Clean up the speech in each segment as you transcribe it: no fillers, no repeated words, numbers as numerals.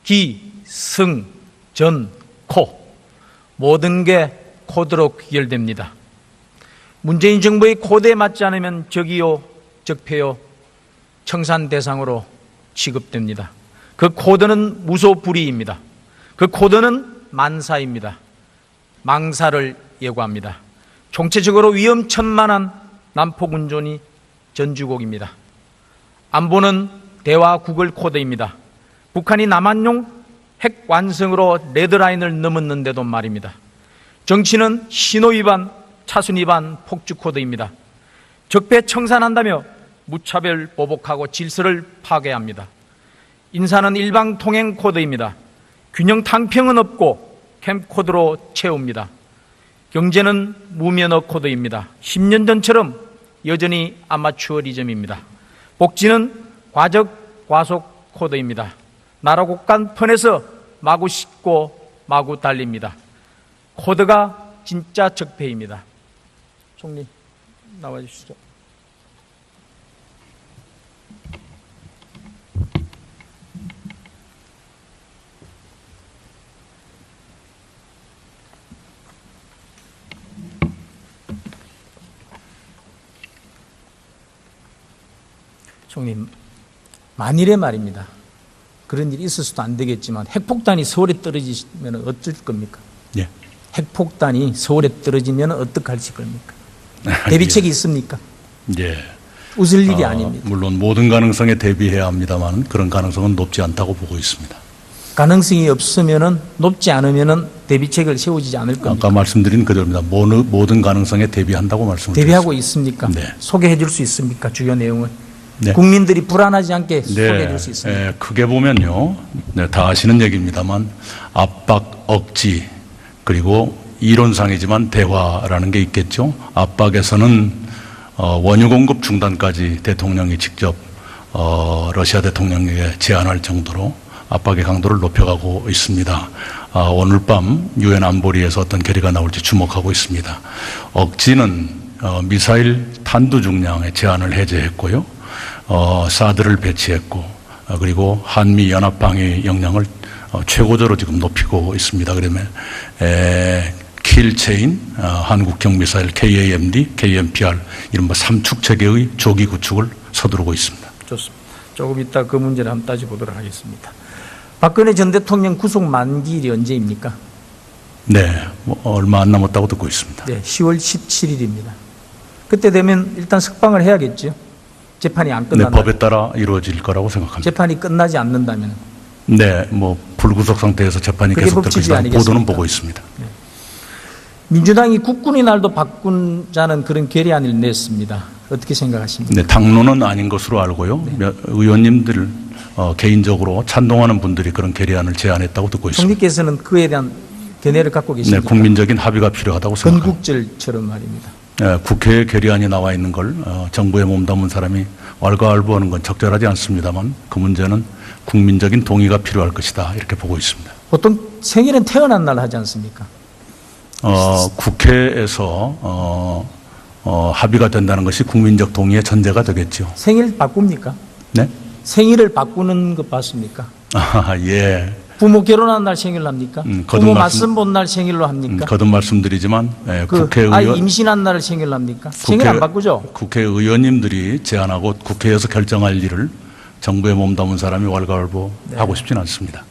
기, 승, 전, 코 모든 게 코드로 귀결됩니다. 문재인 정부의 코드에 맞지 않으면 적이요, 적폐요, 청산 대상으로 취급됩니다. 그 코드는 무소불위입니다. 그 코드는 만사입니다. 망사를 예고합니다. 총체적으로 위험천만한 난폭운전이 전주곡입니다. 안보는 대화 구글 코드입니다. 북한이 남한용 핵 완성으로 레드라인을 넘었는데도 말입니다. 정치는 신호위반, 차순위반, 폭주 코드입니다. 적폐 청산한다며 무차별 보복하고 질서를 파괴합니다. 인사는 일방통행 코드입니다. 균형 탕평은 없고 캠프 코드로 채웁니다. 경제는 무면허 코드입니다. 10년 전처럼 여전히 아마추어리즘입니다. 복지는 과적, 과속 코드입니다. 나라 곳간편에서 마구 싣고 마구 달립니다. 코드가 진짜 적폐입니다. 총리 나와주시죠. 총리, 만일에 말입니다. 그런 일이 있을 수도 안 되겠지만 핵폭탄이 서울에 떨어지면 어쩔 겁니까? 예. 핵폭탄이 서울에 떨어지면 어떡하실 겁니까? 대비책이 예. 있습니까? 예. 웃을 일이 아닙니다. 물론 모든 가능성에 대비해야 합니다만 그런 가능성은 높지 않다고 보고 있습니다. 가능성이 없으면은 높지 않으면은 대비책을 세우지 않을 겁니까? 아까 말씀드린 그대로입니다. 모든 가능성에 대비한다고 말씀을 대비하고 드렸습니다. 있습니까? 네. 소개해 줄 수 있습니까? 주요 내용을. 네. 국민들이 불안하지 않게 네. 소개해 줄 수 있습니까? 크게 보면요. 네, 다 아시는 얘기입니다만 압박, 억지 그리고 이론상이지만 대화라는 게 있겠죠. 압박에서는 원유 공급 중단까지 대통령이 직접 러시아 대통령에게 제안할 정도로 압박의 강도를 높여가고 있습니다. 오늘 밤 유엔 안보리에서 어떤 결의가 나올지 주목하고 있습니다. 억지는 미사일 탄두 중량의 제한을 해제했고요. 사드를 배치했고 그리고 한미 연합 방위 역량을 최고조로 지금 높이고 있습니다. 그러면 킬체인, 한국형 미사일 KAMD, KMPR 이른바 3축 체계의 조기 구축을 서두르고 있습니다. 좋습니다. 조금 이따 그 문제를 한번 따져보도록 하겠습니다. 박근혜 전 대통령 구속 만기일이 언제입니까? 네, 얼마 안 남았다고 듣고 있습니다. 네, 10월 17일입니다. 그때 되면 일단 석방을 해야겠죠. 재판이 안 네, 끝난다. 법에 따라 이루어질 거라고 생각합니다. 재판이 끝나지 않는다면. 네, 불구속 상태에서 재판이 그게 계속될 법치주의 것이다. 아니겠습니까? 보도는 보고 있습니다. 네. 민주당이 국군의 날도 바꾼다는 그런 결의안을 냈습니다. 어떻게 생각하십니까? 네, 당론은 아닌 것으로 알고요. 네. 의원님들 개인적으로 찬동하는 분들이 그런 결의안을 제안했다고 듣고 있습니다. 총리께서는 그에 대한 견해를 갖고 네, 계십니까? 국민적인 합의가 필요하다고 생각합니다. 건국절처럼 말입니다. 네, 국회에 결의안이 나와 있는 걸 정부에 몸담은 사람이 왈가왈부하는 건 적절하지 않습니다만 그 문제는 국민적인 동의가 필요할 것이다 이렇게 보고 있습니다. 보통 생일은 태어난 날 하지 않습니까? 국회에서 합의가 된다는 것이 국민적 동의의 전제가 되겠죠. 생일 바꿉니까? 네? 생일을 바꾸는 것 봤습니까? 예. 부모 결혼한 날 생일로 합니까? 부모 맞선 본 날 생일로 합니까? 거듭 말씀드리지만 아이 임신한 날을 생일로 합니까? 생일 안 바꾸죠? 국회의원님들이 제안하고 국회에서 결정할 일을 정부에 몸담은 사람이 왈가왈부 하고 싶지는 않습니다.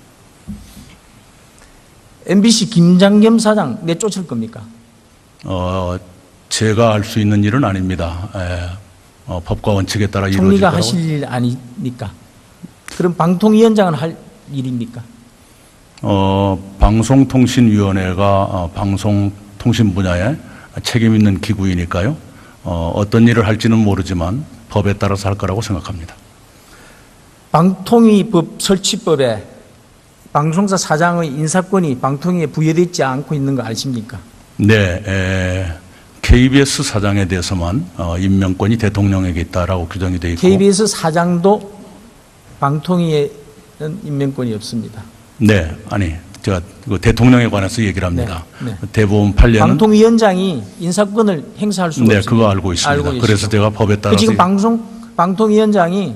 MBC 김장겸 사장 내쫓을 겁니까? 제가 알 수 있는 일은 아닙니다. 법과 원칙에 따라 이루어질 총리가 거라고. 하실 일 아닙니까? 그럼 방통위원장은 할 일입니까? 방송통신위원회가 방송통신 분야에 책임 있는 기구이니까요. 어떤 일을 할지는 모르지만 법에 따라서 할 거라고 생각합니다. 방통위법 설치법에 방송사 사장의 인사권이 방통위에 부여되어 있지 않고 있는 거 아십니까? 네, KBS 사장에 대해서만 임명권이 대통령에게 있다라고 규정이 되어 있고 KBS 사장도 방통위에는 임명권이 없습니다. 네, 아니 제가 대통령에 관해서 얘기를 합니다. 네. 대법원 판례는 방통위원장이 인사권을 행사할 수가 네, 없습니다. 그거 알고 있습니다. 그래서 제가 법에 따라서 지금 방통위원장이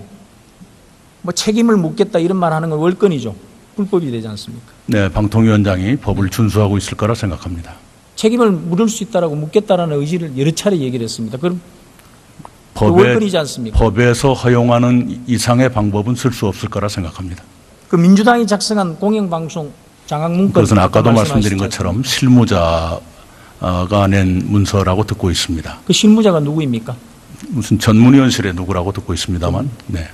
뭐 책임을 묻겠다 이런 말 하는 건 월권이죠. 불법이 되지 않습니까? 네, 방통위원장이 법을 준수하고 있을 거라 생각합니다. 책임을 물을 수 있다라고 묻겠다라는 의지를 여러 차례 얘기를 했습니다. 그럼 월권이지 않습니까? 법에서 허용하는 이상의 방법은 쓸 수 없을 거라 생각합니다. 그 민주당이 작성한 공영방송 장악 문건 그것은 아까도 말씀하시지 말씀드린 것처럼 않습니까? 실무자가 낸 문서라고 듣고 있습니다. 그 실무자가 누구입니까? 무슨 전문위원실의 누구라고 듣고 있습니다만, 네.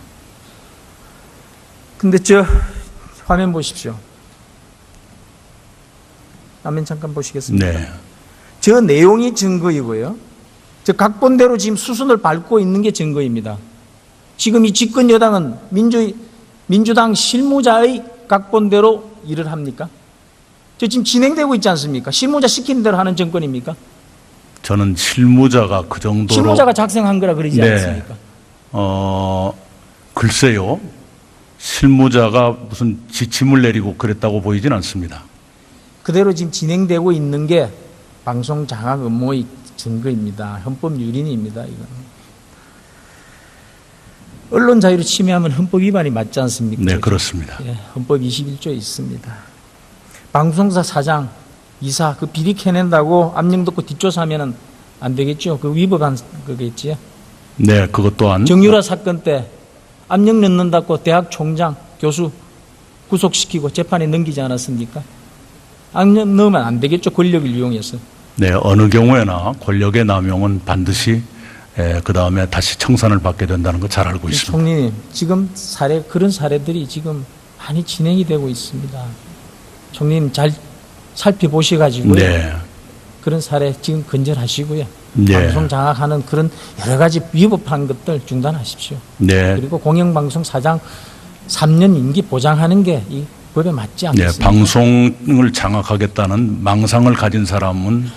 근데 저 화면 보십시오. 화면 잠깐 보시겠습니까? 네. 저 내용이 증거이고요. 저 각본대로 지금 수순을 밟고 있는 게 증거입니다. 지금 이 집권 여당은 민주당 실무자의 각본대로 일을 합니까? 저 지금 진행되고 있지 않습니까? 실무자 시키는 대로 하는 정권입니까? 저는 실무자가 그 정도로. 실무자가 작성한 거라 그러지 네. 않습니까? 글쎄요. 실무자가 무슨 지침을 내리고 그랬다고 보이진 않습니다. 그대로 지금 진행되고 있는 게 방송 장악 음모의 증거입니다. 헌법 유린입니다. 이건. 언론 자유를 침해하면 헌법 위반이 맞지 않습니까? 네, 그렇습니다. 예, 헌법 21조에 있습니다. 방송사 사장, 이사 그 비리 캐낸다고 압력 듣고 뒷조사하면 안 되겠죠? 그 위법한 거겠지요? 네, 그것 또한. 정유라 사건 때 압력 넣는다고 대학 총장, 교수 구속시키고 재판에 넘기지 않았습니까? 압력 넣으면 안 되겠죠? 권력을 이용해서. 네, 어느 경우에나 권력의 남용은 반드시 그 다음에 다시 청산을 받게 된다는 거 잘 알고 있습니다. 총리님, 지금 그런 사례들이 지금 많이 진행이 되고 있습니다. 총리님 잘 살펴보셔가지고요. 네. 그런 사례 지금 근절하시고요. 네. 방송 장악하는 그런 여러 가지 위법한 것들 중단하십시오. 네. 그리고 공영방송 사장 3년 임기 보장하는 게 이 법에 맞지 네, 않습니다. 방송을 장악하겠다는 망상을 가진 사람은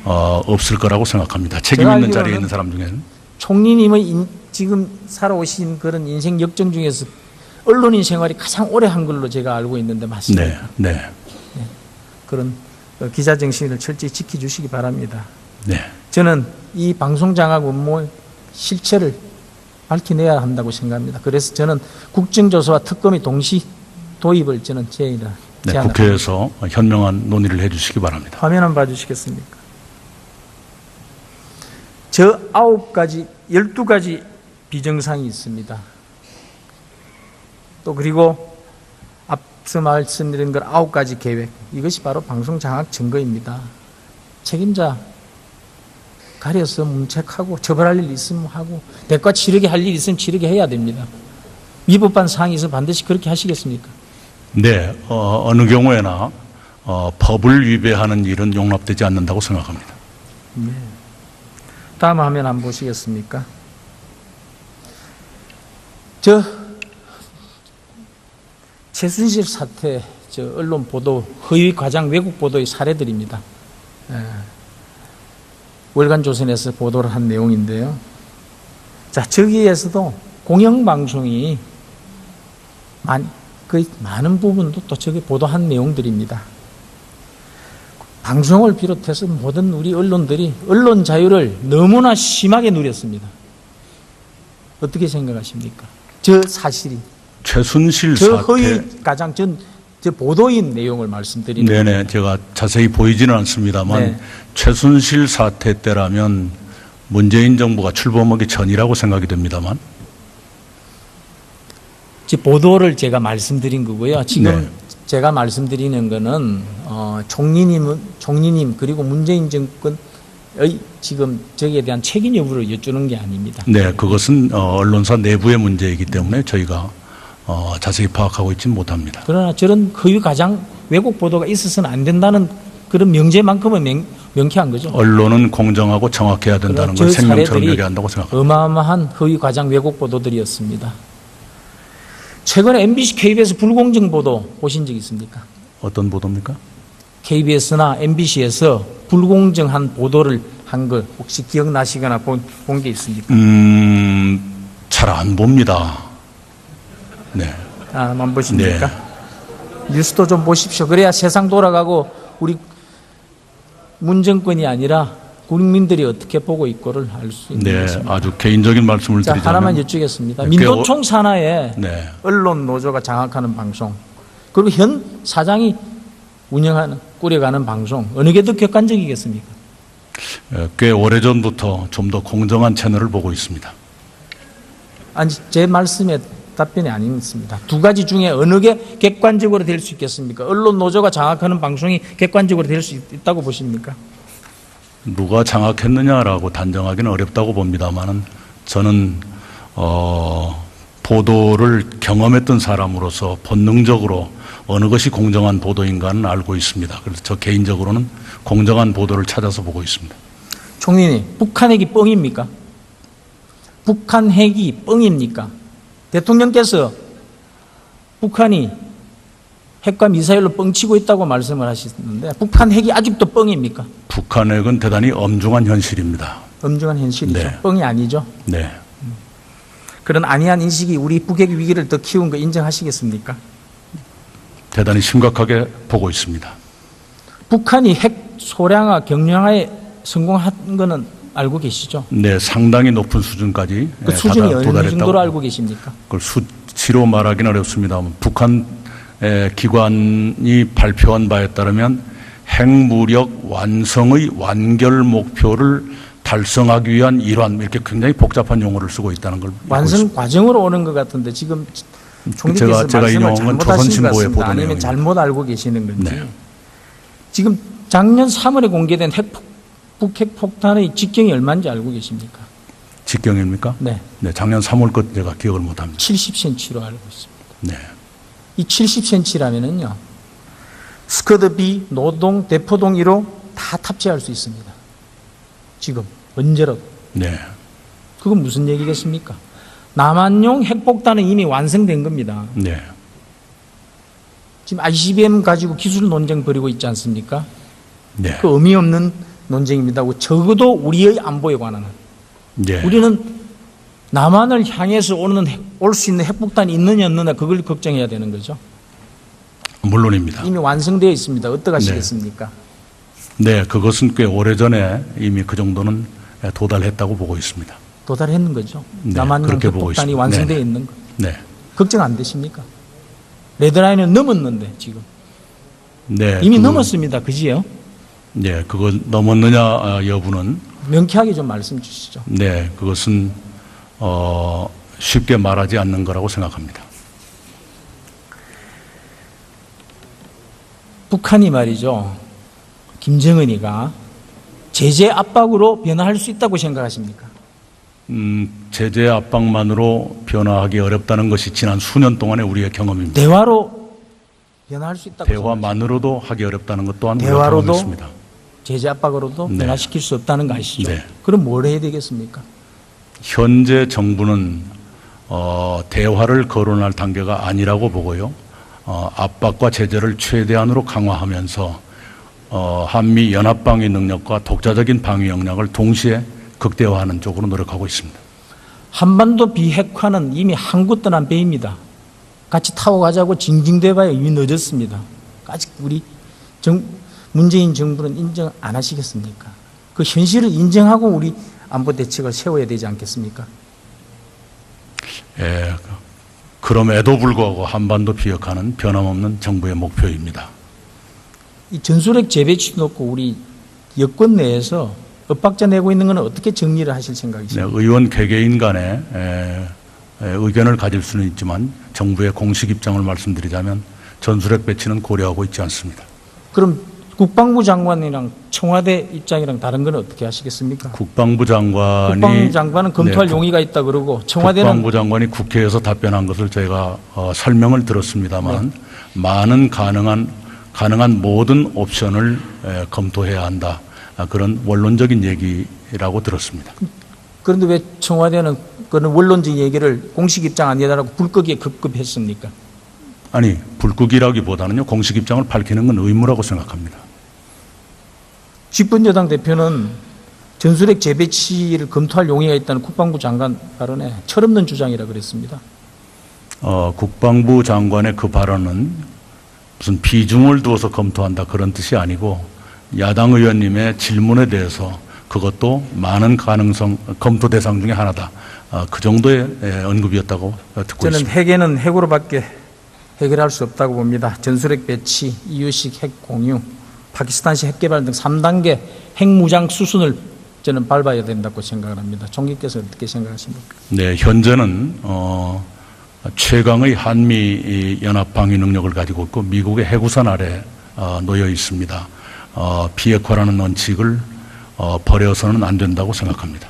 없을 거라고 생각합니다. 책임 있는 자리에 있는 사람 중에는. 총리님의 지금 살아오신 그런 인생 역정 중에서 언론인 생활이 가장 오래 한 걸로 제가 알고 있는데 맞습니까? 네, 네, 그런 기자 정신을 철저히 지켜주시기 바랍니다. 네. 저는 이 방송 장악 음모의 실체를 밝혀내야 한다고 생각합니다. 그래서 저는 국정조사와 특검의 동시 도입을 저는 네, 제안합니다. 국회에서 현명한 논의를 해주시기 바랍니다. 화면 한번 봐주시겠습니까? 저 9가지, 12가지 비정상이 있습니다. 또 그리고 앞서 말씀드린 걸 9가지 계획, 이것이 바로 방송 장악 증거입니다. 책임자 가려서 문책하고 처벌할 일 있으면 하고 대가 치르게 할 일 있으면 치르게 해야 됩니다. 위법한 사항이 있으면 반드시 그렇게 하시겠습니까? 네, 어느 경우에나 법을 위배하는 일은 용납되지 않는다고 생각합니다. 네. 다음 화면 한번 보시겠습니까? 최순실 사태, 언론 보도, 허위 과장 왜곡 보도의 사례들입니다. 월간 조선에서 보도를 한 내용인데요. 자, 저기에서도 공영방송이 거의 많은 부분도 또 저기 보도한 내용들입니다. 방송을 비롯해서 모든 우리 언론들이 언론 자유를 너무나 심하게 누렸습니다. 어떻게 생각하십니까? 저 사실이. 최순실 저 사태. 허위 가장 저 보도인 내용을 말씀드리는 네네, 겁니다. 제가 자세히 보이지는 않습니다만 네. 최순실 사태 때라면 문재인 정부가 출범하기 전이라고 생각이 됩니다만. 보도를 제가 말씀드린 거고요. 지금 네. 제가 말씀드리는 거는 총리님 그리고 문재인 정권의 지금 저기에 대한 책임 여부를 여쭈는 게 아닙니다. 네, 그것은 언론사 내부의 문제이기 때문에 저희가 자세히 파악하고 있지는 못합니다. 그러나 저런 허위 가장 왜곡 보도가 있어서는 안 된다는 그런 명제만큼은 명쾌한 거죠. 언론은 공정하고 정확해야 된다는 걸 저 생명처럼 사례들이 얘기한다고 생각합니다. 어마어마한 허위 과장 왜곡 보도들이었습니다. 최근에 MBC, KBS 불공정 보도 보신 적 있습니까? 어떤 보도입니까? KBS나 MBC에서 불공정한 보도를 한 걸 혹시 기억나시거나 본 게 있습니까? 잘 안 봅니다. 네. 한번 보십니까? 뉴스도 좀 보십시오. 그래야 세상 돌아가고 우리 문정권이 아니라 국민들이 어떻게 보고 있고를 알 수 있는 네, 것입니다. 아주 개인적인 말씀을 자, 드리자면. 하나만 여쭈겠습니다. 네, 민노총 산하에 네. 언론 노조가 장악하는 방송, 그리고 현 사장이 운영하는, 꾸려가는 방송, 어느 게 더 객관적이겠습니까? 꽤 오래전부터 좀 더 공정한 채널을 보고 있습니다. 아니, 제 말씀에 답변이 아닙니다. 두 가지 중에 어느 게 객관적으로 될 수 있겠습니까? 언론 노조가 장악하는 방송이 객관적으로 될 수 있다고 보십니까? 누가 장악했느냐라고 단정하기는 어렵다고 봅니다만은 저는 보도를 경험했던 사람으로서 본능적으로 어느 것이 공정한 보도인가는 알고 있습니다. 그래서 저 개인적으로는 공정한 보도를 찾아서 보고 있습니다. 총리님, 북한 핵이 뻥입니까? 북한 핵이 뻥입니까? 대통령께서 북한이 핵과 미사일로 뻥치고 있다고 말씀을 하시는데 북한 핵이 아직도 뻥입니까? 북한 핵은 대단히 엄중한 현실입니다. 엄중한 현실이죠. 네. 뻥이 아니죠. 네. 그런 안이한 인식이 우리 북핵 위기를 더 키운 거 인정하시겠습니까? 대단히 심각하게 보고 있습니다. 북한이 핵 소량화, 경량화에 성공한 거는 알고 계시죠? 네, 상당히 높은 수준까지 그 수준이 어느 도달했다고. 정도로 알고 계십니까? 그걸 수치로 말하기는 어렵습니다만 북한 기관이 발표한 바에 따르면 핵무력 완성의 완결 목표를 달성하기 위한 일환, 이렇게 굉장히 복잡한 용어를 쓰고 있다는 걸 완성 과정으로 오는 것 같은데 지금 총리께서 제가 말씀을 인용한 잘못하신 것 조선신보의 같습니다. 보도 아니면 내용입니다. 잘못 알고 계시는 건지. 네. 지금 작년 3월에 공개된 북핵 폭탄의 직경이 얼마인지 알고 계십니까? 직경입니까? 네. 네, 작년 3월 것 제가 기억을 못합니다. 70cm로 알고 있습니다. 네, 이 70cm라면은요, 스커드 B, 노동, 대포동 1호 다 탑재할 수 있습니다. 지금 언제라도. 네, 그건 무슨 얘기겠습니까? 남한용 핵폭탄은 이미 완성된 겁니다. 네, 지금 ICBM 가지고 기술 논쟁 벌이고 있지 않습니까? 네, 그 의미 없는 논쟁입니다. 적어도 우리의 안보에 관한. 네. 우리는 남한을 향해서 올 수 있는 핵폭탄이 있느냐 없느냐 그걸 걱정해야 되는 거죠. 물론입니다. 이미 완성되어 있습니다. 어떡하시겠습니까? 네, 그것은 꽤 오래전에 이미 그 정도는 도달했다고 보고 있습니다. 도달했는 거죠. 네, 남한용 그렇게 보고 핵폭탄이 있습니다. 완성되어 네. 있는 거. 네, 걱정 안 되십니까? 레드라인은 넘었는데 지금. 네. 이미 넘었습니다. 그지요? 네, 그걸 넘었느냐 여부는 명쾌하게 좀 말씀 주시죠. 네, 그것은 쉽게 말하지 않는 거라고 생각합니다. 북한이 말이죠. 김정은이가 제재 압박으로 변화할 수 있다고 생각하십니까? 제재 압박만으로 변화하기 어렵다는 것이 지난 수년 동안의 우리의 경험입니다. 대화로 변화할 수 있다고 생각하십니까? 대화만으로도 하기 어렵다는 것 또한 우리가 대화로도? 경험했습니다. 제재 압박으로도 네. 변화시킬 수 없다는 거 아시죠? 네. 그럼 뭘 해야 되겠습니까? 현재 정부는 대화를 거론할 단계가 아니라고 보고요. 압박과 제재를 최대한으로 강화하면서 한미 연합방위 능력과 독자적인 방위 역량을 동시에 극대화하는 쪽으로 노력하고 있습니다. 한반도 비핵화는 이미 한국 떠난 배입니다. 같이 타고 가자고 징징대봐야 이미 늦었습니다. 아직 우리 문재인 정부는 인정 안 하시겠습니까? 그 현실을 인정하고 우리 안보 대책을 세워야 되지 않겠습니까? 예, 그럼에도 불구하고 한반도 비핵화는 변함없는 정부의 목표입니다. 이 전술핵 재배치 놓고 우리 여권 내에서 엇박자 내고 있는 것은 어떻게 정리를 하실 네, 생각이십니까? 의원 개개인 간에 의견을 가질 수는 있지만 정부의 공식 입장을 말씀드리자면 전술핵 배치는 고려하고 있지 않습니다. 그럼 국방부 장관이랑 청와대 입장이랑 다른 건 어떻게 하시겠습니까? 국방부 장관이 국방부 장관은 검토할 네, 용의가 있다 그러고 청와대는 국방부 장관이 국회에서 답변한 것을 저희가 설명을 들었습니다만 많은 가능한 모든 옵션을 검토해야 한다. 그런 원론적인 얘기라고 들었습니다. 그런데 왜 청와대는 그런 원론적 얘기를 공식 입장 아니다라고 불 끄기에 급급했습니까? 아니, 불국이라기보다는요, 공식 입장을 밝히는 건 의무라고 생각합니다. 집권여당 대표는 전술핵 재배치를 검토할 용의가 있다는 국방부 장관 발언에 철없는 주장이라 그랬습니다. 국방부 장관의 그 발언은 무슨 비중을 두어서 검토한다 그런 뜻이 아니고 야당 의원님의 질문에 대해서 그것도 많은 가능성, 검토 대상 중에 하나다. 그 정도의 언급이었다고 듣고 저는 있습니다. 핵에는 핵으로밖에 해결할 수 없다고 봅니다. 전술핵 배치, 이유식 핵 공유, 파키스탄식 핵 개발 등 3단계 핵무장 수순을 저는 밟아야 된다고 생각을 합니다. 총리께서 어떻게 생각하십니까? 네, 현재는 최강의 한미 연합 방위 능력을 가지고 있고 미국의 해구선 아래 놓여 있습니다. 비핵화라는 원칙을 버려서는 안 된다고 생각합니다.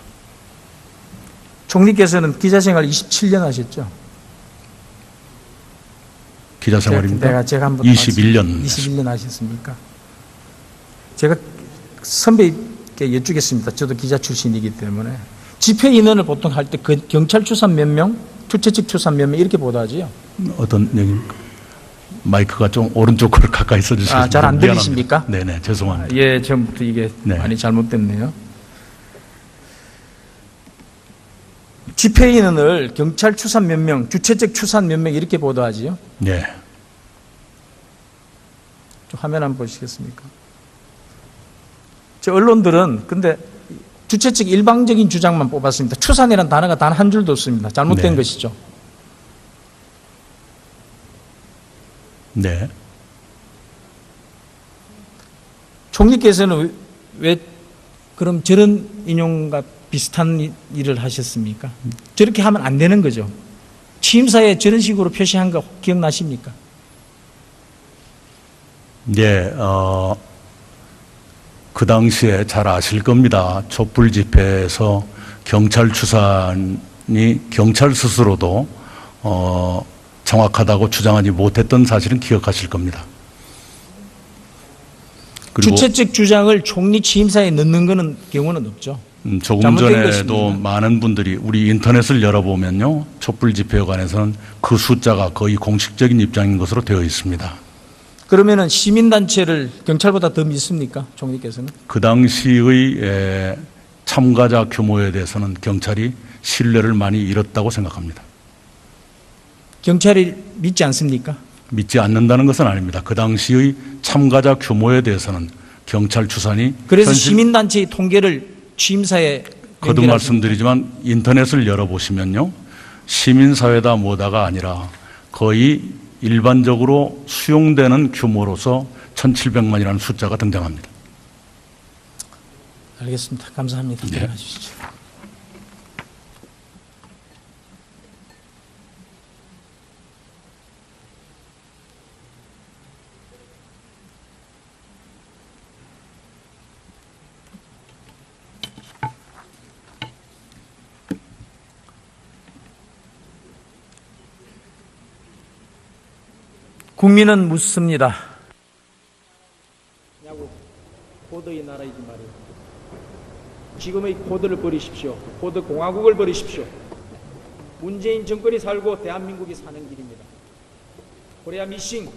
총리께서는 기자생활 27년 하셨죠? 기자 생활입니다. 제가 한번 21년 하셨습니까? 제가 선배께 여쭙겠습니다. 저도 기자 출신이기 때문에 집회 인원을 보통 할 때 경찰 추산 몇 명, 주최 측 추산 몇 명 이렇게 보도하지요. 어떤 얘기입니까? 마이크가 좀 오른쪽으로 가까이 써주세요. 잘 안 들리십니까? 네네, 죄송합니다. 예, 처음부터 이게 네. 많이 잘못됐네요. 집회 인원을 경찰 추산 몇 명, 주최 측 추산 몇 명 이렇게 보도하지요. 네. 좀 화면 한번 보시겠습니까? 저 언론들은 근데 주최 측 일방적인 주장만 뽑았습니다. 추산이라는 단어가 단 한 줄도 없습니다. 잘못된 네. 것이죠. 네. 총리께서는 왜 그럼 저런 인용과 비슷한 일을 하셨습니까? 저렇게 하면 안 되는 거죠. 취임사에 저런 식으로 표시한 거 기억나십니까? 네, 그 당시에 잘 아실 겁니다. 촛불 집회에서 경찰 추산이 경찰 스스로도 정확하다고 주장하지 못했던 사실은 기억하실 겁니다. 그리고 주최 측 주장을 총리 취임사에 넣는 거는 경우는 없죠. 조금 잘못된 전에도 것입니다. 많은 분들이 우리 인터넷을 열어보면요. 촛불 집회에 관해서는 그 숫자가 거의 공식적인 입장인 것으로 되어 있습니다. 그러면은 시민단체를 경찰보다 더 믿습니까? 총리께서는? 그 당시의 참가자 규모에 대해서는 경찰이 신뢰를 많이 잃었다고 생각합니다. 경찰이 믿지 않습니까? 믿지 않는다는 것은 아닙니다. 그 당시의 참가자 규모에 대해서는 경찰 추산이 그래서 시민단체의 통계를 취임사에 거듭 말씀드리지만 인터넷을 열어보시면요. 시민사회다 뭐다가 아니라 거의 일반적으로 수용되는 규모로서 1,700만이라는 숫자가 등장합니다. 알겠습니다. 감사합니다. 네. 들어가주시죠. 국민은 묻습니다. 코드의 나라이지 말이에요. 지금의 코드를 버리십시오. 코드 공화국을 버리십시오. 문재인 정권이 살고 대한민국이 사는 길입니다. 코리아 미싱,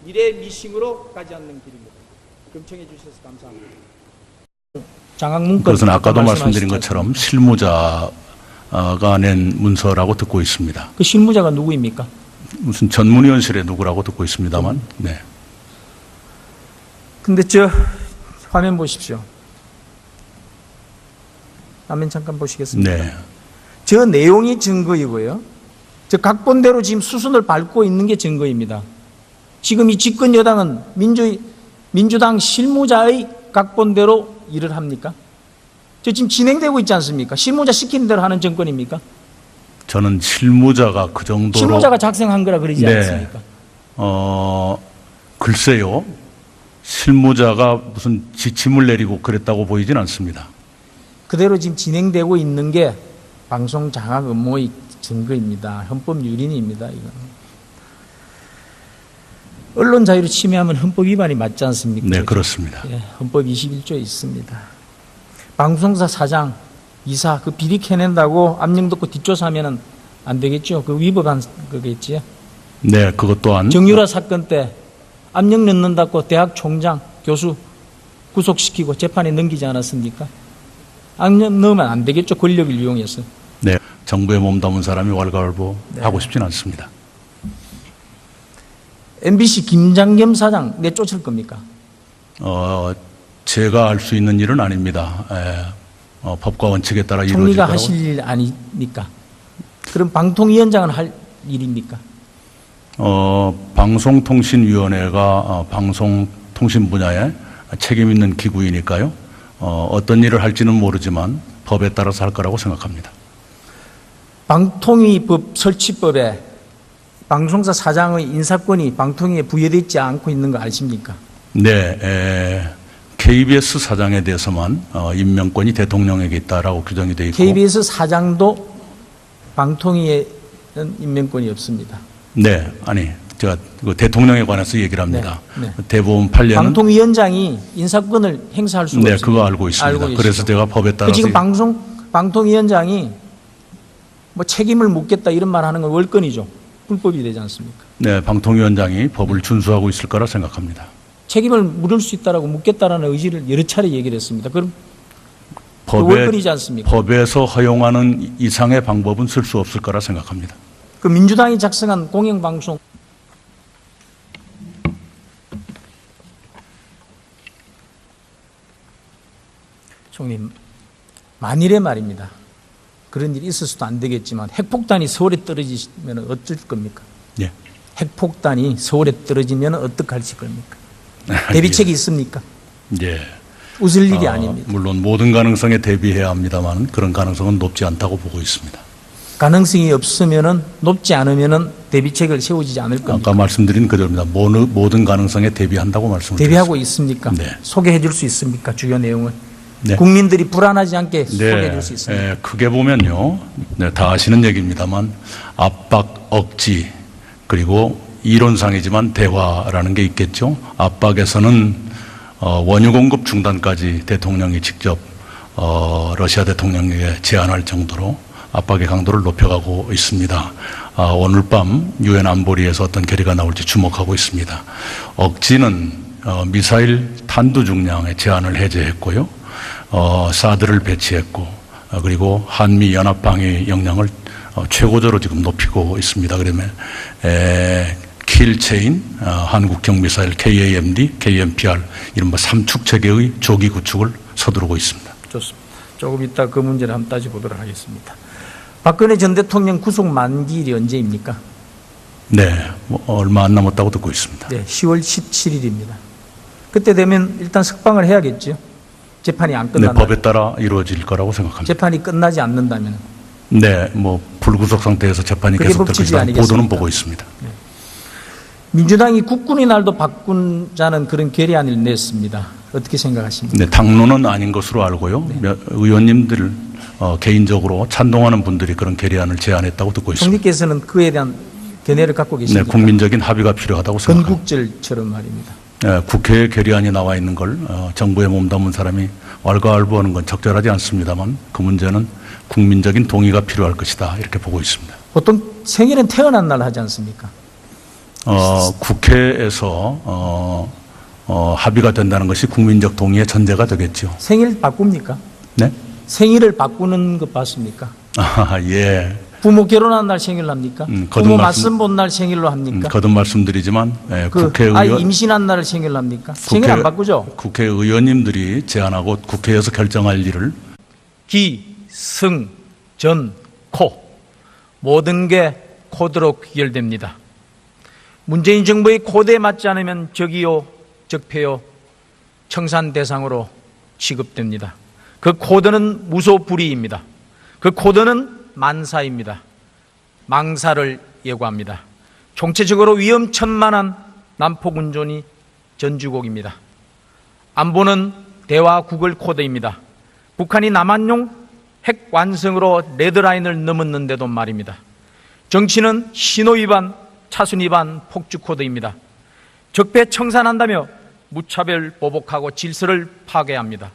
미래 미싱으로 가지 않는 길입니다. 경청해 주셔서 감사합니다. 장학 문건 그것은 아까도 말씀하신 말씀드린 것처럼 실무자가 낸 문서라고 듣고 있습니다. 그 실무자가 누구입니까? 무슨 전문위원실에 누구라고 듣고 있습니다만, 네. 근데 저 화면 보십시오. 화면 잠깐 보시겠습니까? 네. 저 내용이 증거이고요. 저 각본대로 지금 수순을 밟고 있는 게 증거입니다. 지금 이 집권 여당은 민주당 실무자의 각본대로 일을 합니까? 저 지금 진행되고 있지 않습니까? 실무자 시키는 대로 하는 정권입니까? 저는 실무자가 그 정도로 실무자가 작성한 거라 그러지 네. 않습니까? 글쎄요. 실무자가 무슨 지침을 내리고 그랬다고 보이진 않습니다. 그대로 지금 진행되고 있는 게 방송 장악 업무의 증거입니다. 헌법 유린입니다. 이건. 언론 자유를 침해하면 헌법 위반이 맞지 않습니까? 네, 그렇습니다. 예, 헌법 21조에 있습니다. 방송사 사장, 이사 그 비리 캐낸다고 압력 듣고 뒷조사하면 안 되겠죠? 그 위법한 거겠지요? 네, 그것 또한 정유라 사건 때 압력 넣는다고 대학 총장, 교수 구속시키고 재판에 넘기지 않았습니까? 압력 넣으면 안 되겠죠? 권력을 이용해서. 네, 정부에 몸담은 사람이 왈가왈부 네. 하고 싶지는 않습니다. MBC 김장겸 사장 내쫓을 겁니까? 제가 알 수 있는 일은 아닙니다. 법과 원칙에 따라 이루어질 총리가 거라고. 하실 일 아닙니까? 그럼 방통위원장은 할 일입니까? 방송통신위원회가 방송통신 분야에 책임 있는 기구이니까요. 어떤 일을 할지는 모르지만 법에 따라서 할 거라고 생각합니다. 방통위법 설치법에 방송사 사장의 인사권이 방통위에 부여되어 있지 않고 있는 거 아십니까? 네, KBS 사장에 대해서만 임명권이 대통령에게 있다라고 규정이 되어 있고, KBS 사장도 방통위에는 임명권이 없습니다. 네, 아니 제가 그 대통령에 관해서 얘기를 합니다. 네. 대법원 판례는 방통위원장이 인사권을 행사할 수가 네, 없습니다. 그거 알고 있습니다. 그래서 제가 법에 따라서 지금 방통위원장이 뭐 책임을 묻겠다 이런 말 하는 건 월권이죠. 불법이 되지 않습니까? 네, 방통위원장이 법을 준수하고 있을 거라 생각합니다. 책임을 물을 수 있다라고 묻겠다라는 의지를 여러 차례 얘기를 했습니다. 그럼 월권이지 않습니까? 법에서 허용하는 이상의 방법은 쓸 수 없을 거라 생각합니다. 그 민주당이 작성한 공영방송 총님, 만일에 말입니다. 그런 일이 있을 수도 안 되겠지만 핵폭탄이 서울에 떨어지면 어쩔 겁니까? 예. 핵폭탄이 서울에 떨어지면 어떡할지 겁니까? 대비책이 있습니까? 예. 웃을 일이 아닙니다. 물론 모든 가능성에 대비해야 합니다만 그런 가능성은 높지 않다고 보고 있습니다. 가능성이 없으면은 높지 않으면은 대비책을 세우지 않을 겁니다. 아까 말씀드린 그대로입니다. 모든 가능성에 대비한다고 말씀을 대비하고 드렸습니다. 있습니까? 네. 소개해 줄 수 있습니까? 주요 내용을. 네. 국민들이 불안하지 않게 소개해 줄 수 있습니까? 네, 크게 보면요, 네, 다 아시는 얘기입니다만 압박, 억지, 그리고 이론상이지만 대화라는 게 있겠죠. 압박에서는 원유 공급 중단까지 대통령이 직접 러시아 대통령에게 제안할 정도로 압박의 강도를 높여가고 있습니다. 오늘 밤 유엔 안보리에서 어떤 결의가 나올지 주목하고 있습니다. 억지는 미사일 탄두 중량의 제한을 해제했고요. 사드를 배치했고, 그리고 한미 연합 방위 역량을 최고조로 지금 높이고 있습니다. 그러면 킬체인, 한국형 미사일 KAMD, KMPR 이른바 3축 체계의 조기 구축을 서두르고 있습니다. 좋습니다. 조금 이따 그 문제를 한번 따져보도록 하겠습니다. 박근혜 전 대통령 구속 만기일이 언제입니까? 네, 얼마 안 남았다고 듣고 있습니다. 네, 10월 17일입니다. 그때 되면 일단 석방을 해야겠죠. 재판이 안 네, 끝난다면. 법에 따라 이루어질 거라고 생각합니다. 재판이 끝나지 않는다면. 네, 불구속 상태에서 재판이 그게 계속될 법칙이 것이다. 아니겠습니까? 보도는 보고 있습니다. 민주당이 국군의 날도 바꾼다는 그런 결의안을 냈습니다. 어떻게 생각하십니까? 네, 당론은 아닌 것으로 알고요. 의원님들 개인적으로 찬동하는 분들이 그런 결의안을 제안했다고 듣고 있습니다. 총리께서는 그에 대한 견해를 갖고 네, 계십니까? 국민적인 합의가 필요하다고 생각합니다. 건국절처럼 말입니다. 네, 국회에 결의안이 나와 있는 걸 정부에 몸담은 사람이 왈가왈부하는 건 적절하지 않습니다만 그 문제는 국민적인 동의가 필요할 것이다 이렇게 보고 있습니다. 보통 생일은 태어난 날 하지 않습니까? 국회에서 합의가 된다는 것이 국민적 동의의 전제가 되겠죠. 생일 바꿉니까? 네? 생일을 바꾸는 것 봤습니까? 예. 부모 결혼한 날 생일로 합니까? 부모 맞선 본 날 생일로 합니까? 거듭 말씀드리지만 아이 임신한 날을 생일로 합니까? 생일 안 바꾸죠? 국회의원님들이 제안하고 국회에서 결정할 일을 기, 승, 전, 코 모든 게 코드로 귀결됩니다. 문재인 정부의 코드에 맞지 않으면 적이요, 적폐요, 청산 대상으로 취급됩니다. 그 코드는 무소불위입니다. 그 코드는 만사입니다. 망사를 예고합니다. 총체적으로 위험천만한 난폭운전이 전주곡입니다. 안보는 대화 구글 코드입니다. 북한이 남한용 핵 완성으로 레드라인을 넘었는데도 말입니다. 정치는 신호위반, 차순위반, 폭주 코드입니다. 적폐 청산한다며 무차별 보복하고 질서를 파괴합니다.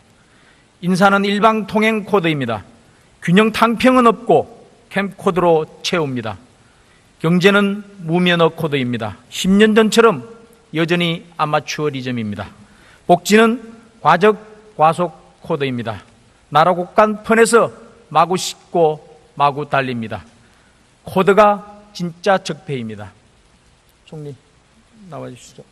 인사는 일방 통행 코드입니다. 균형 탕평은 없고 캠 코드로 채웁니다. 경제는 무면허 코드입니다. 10년 전처럼 여전히 아마추어리즘입니다. 복지는 과적 과속 코드입니다. 나라 곳간 펀에서 마구 씻고 마구 달립니다. 코드가 진짜 적폐입니다. 총리 나와 주시죠.